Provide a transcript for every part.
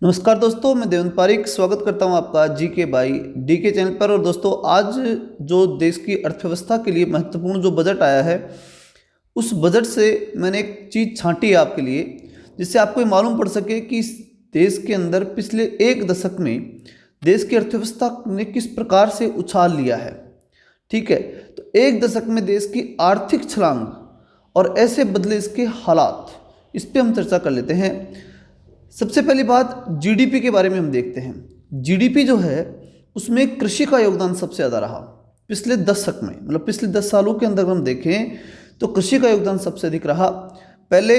नमस्कार दोस्तों, मैं देवेंद्र पारिक स्वागत करता हूं आपका जीके बाई डीके चैनल पर। और दोस्तों, आज जो देश की अर्थव्यवस्था के लिए महत्वपूर्ण जो बजट आया है, उस बजट से मैंने एक चीज़ छांटी है आपके लिए, जिससे आपको ये मालूम पड़ सके कि इस देश के अंदर पिछले एक दशक में देश की अर्थव्यवस्था ने किस प्रकार से उछाल लिया है। ठीक है, तो एक दशक में देश की आर्थिक छलांग और ऐसे बदले इसके हालात, इस पर हम चर्चा कर लेते हैं। सबसे पहली बात, जीडीपी के बारे में हम देखते हैं। जीडीपी जो है उसमें कृषि का योगदान सबसे ज़्यादा रहा पिछले दशक में, मतलब पिछले 10 सालों के अंदर हम देखें तो कृषि का योगदान सबसे अधिक रहा। पहले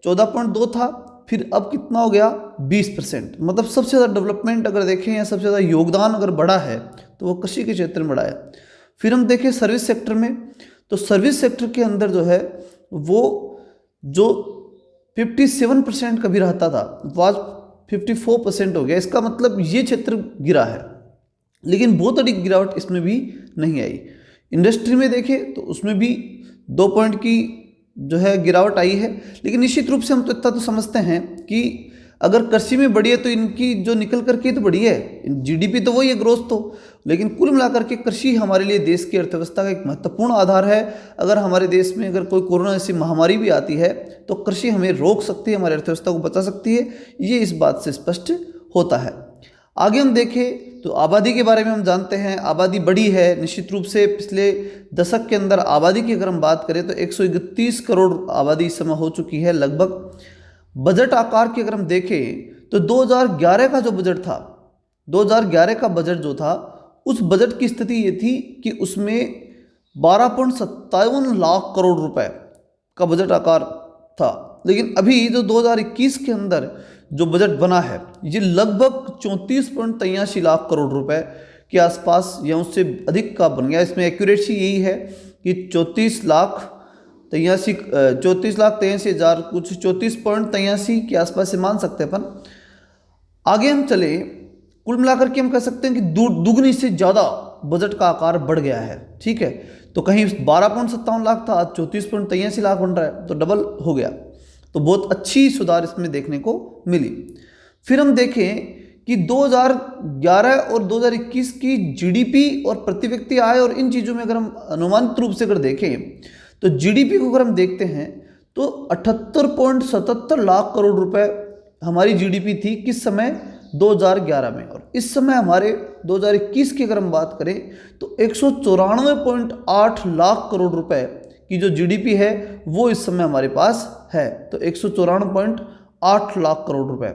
14.2 था, फिर अब कितना हो गया 20%। मतलब सबसे ज़्यादा डेवलपमेंट अगर देखें या सबसे ज़्यादा योगदान अगर बढ़ा है तो वो कृषि के क्षेत्र में बढ़ा है। फिर हम देखें सर्विस सेक्टर में, तो सर्विस सेक्टर के अंदर जो है वो जो 57% कभी रहता था वो आज 54% हो गया। इसका मतलब ये क्षेत्र गिरा है, लेकिन बहुत बड़ी गिरावट इसमें भी नहीं आई। इंडस्ट्री में देखें तो उसमें भी 2 पॉइंट की जो है गिरावट आई है, लेकिन निश्चित रूप से हम तो इतना तो समझते हैं कि अगर कृषि में बढ़ी है तो इनकी जो निकल करके तो बढ़ी है, जीडीपी तो वही है, ग्रोथ तो। लेकिन कुल मिलाकर के कृषि हमारे लिए देश की अर्थव्यवस्था का एक महत्वपूर्ण आधार है। अगर हमारे देश में अगर कोई कोरोना जैसी महामारी भी आती है तो कृषि हमें रोक सकती है, हमारी अर्थव्यवस्था को बचा सकती है, ये इस बात से स्पष्ट होता है। आगे हम देखें तो आबादी के बारे में हम जानते हैं, आबादी बढ़ी है निश्चित रूप से। पिछले दशक के अंदर आबादी की अगर हम बात करें तो 131 करोड़ आबादी इस समय हो चुकी है लगभग। बजट आकार की अगर हम देखें तो 2011 का जो बजट था, 2011 का बजट जो था, उस बजट की स्थिति ये थी कि उसमें 12.57 लाख करोड़ रुपए का बजट आकार था। लेकिन अभी जो 2021 के अंदर जो बजट बना है ये लगभग 34.83 लाख करोड़ रुपए के आसपास या उससे अधिक का बन गया। इसमें एक्यूरेसी यही है कि 34,83,हजार कुछ 34.83 के आसपास से मान सकते हैं अपन। आगे हम चले, कुल मिलाकर के हम कह सकते हैं कि दुगनी से ज़्यादा बजट का आकार बढ़ गया है। ठीक है, तो कहीं 12.57 लाख था, आज 34.83 लाख बन रहा है, तो डबल हो गया। तो बहुत अच्छी सुधार इसमें देखने को मिली। फिर हम देखें कि 2011 और 2021 की जीडीपी और प्रति व्यक्ति आय और इन चीज़ों में अगर हम अनुमानित रूप से अगर देखें तो जीडीपी को अगर हम देखते हैं तो 78.77 लाख करोड़ रुपए हमारी जीडीपी थी किस समय, 2011 में। और इस समय हमारे 2021 की अगर हम बात करें तो 194.8 लाख करोड़ रुपए की जो जीडीपी है वो इस समय हमारे पास है। तो 194.8 लाख करोड़ रुपए,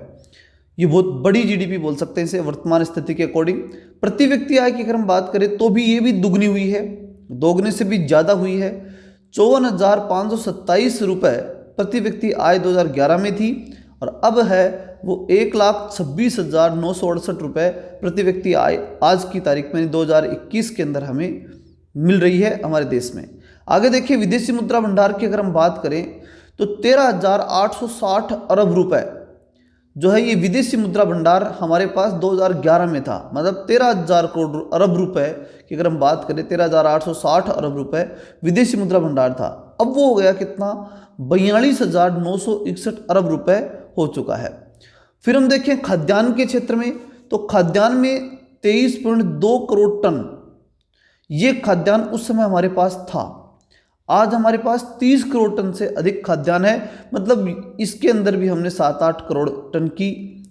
ये बहुत बड़ी जीडीपी बोल सकते हैं इसे वर्तमान स्थिति के अकॉर्डिंग। प्रति व्यक्ति आय की अगर हम बात करें तो भी ये भी दुगनी हुई है, दोगुने से भी ज़्यादा हुई है। 54,527 रुपये प्रति व्यक्ति आय 2011 में थी और अब है वो 1,26,968 रुपये प्रति व्यक्ति आय आज की तारीख में 2021 के अंदर हमें मिल रही है हमारे देश में। आगे देखिए, विदेशी मुद्रा भंडार की अगर हम बात करें तो 13,860 अरब रुपए जो है ये विदेशी मुद्रा भंडार हमारे पास 2011 में था। मतलब 13,000 करोड़ अरब रुपए की अगर हम बात करें, 13,860 अरब रुपए विदेशी मुद्रा भंडार था। अब वो हो गया कितना, 42,961 अरब रुपए हो चुका है। फिर हम देखें खाद्यान्न के क्षेत्र में, तो खाद्यान्न में 23.2 करोड़ टन ये खाद्यान्न उस समय हमारे पास था। आज हमारे पास 30 करोड़ टन से अधिक खाद्यान्न है। मतलब इसके अंदर भी हमने 7-8 करोड़ टन की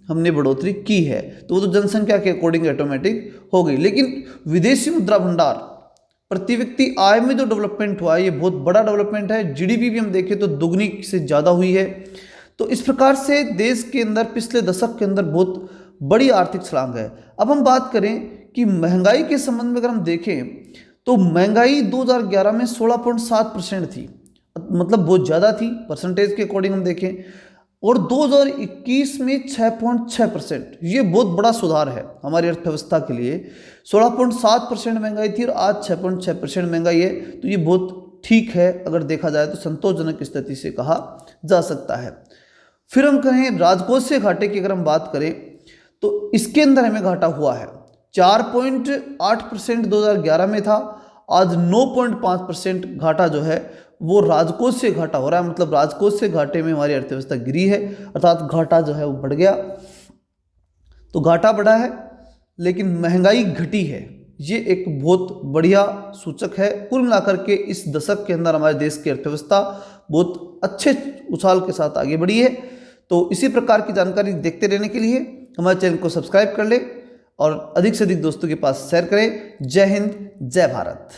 हमने बढ़ोतरी की है। तो वो तो जनसंख्या के अकॉर्डिंग ऑटोमेटिक हो गई। लेकिन विदेशी मुद्रा भंडार प्रति व्यक्ति आय में जो डेवलपमेंट हुआ है ये बहुत बड़ा डेवलपमेंट है। जीडीपी भी हम देखें तो दुगनी से ज़्यादा हुई है। तो इस प्रकार से देश के अंदर पिछले दशक के अंदर बहुत बड़ी आर्थिक छलांग है। अब हम बात करें कि महंगाई के संबंध में अगर हम देखें तो महंगाई 2011 में 16.7% थी, मतलब बहुत ज़्यादा थी परसेंटेज के अकॉर्डिंग हम देखें। और 2021 में 6.6%, ये बहुत बड़ा सुधार है हमारी अर्थव्यवस्था के लिए। 16.7% महंगाई थी और आज 6.6% महंगाई है। तो ये बहुत ठीक है, अगर देखा जाए तो संतोषजनक स्थिति से कहा जा सकता है। फिर हम कहें राजकोषीय घाटे की अगर हम बात करें तो इसके अंदर हमें घाटा हुआ है। 4.8% 2011 में था, आज 9.5% घाटा जो है वो राजकोष से घाटा हो रहा है। मतलब राजकोष से घाटे में हमारी अर्थव्यवस्था गिरी है, अर्थात घाटा जो है वो बढ़ गया। तो घाटा बढ़ा है लेकिन महंगाई घटी है, ये एक बहुत बढ़िया सूचक है। कुल मिलाकर के इस दशक के अंदर हमारे देश की अर्थव्यवस्था बहुत अच्छे उछाल के साथ आगे बढ़ी है। तो इसी प्रकार की जानकारी देखते रहने के लिए हमारे चैनल को सब्सक्राइब कर ले और अधिक से अधिक दोस्तों के पास शेयर करें। जय हिंद, जय भारत।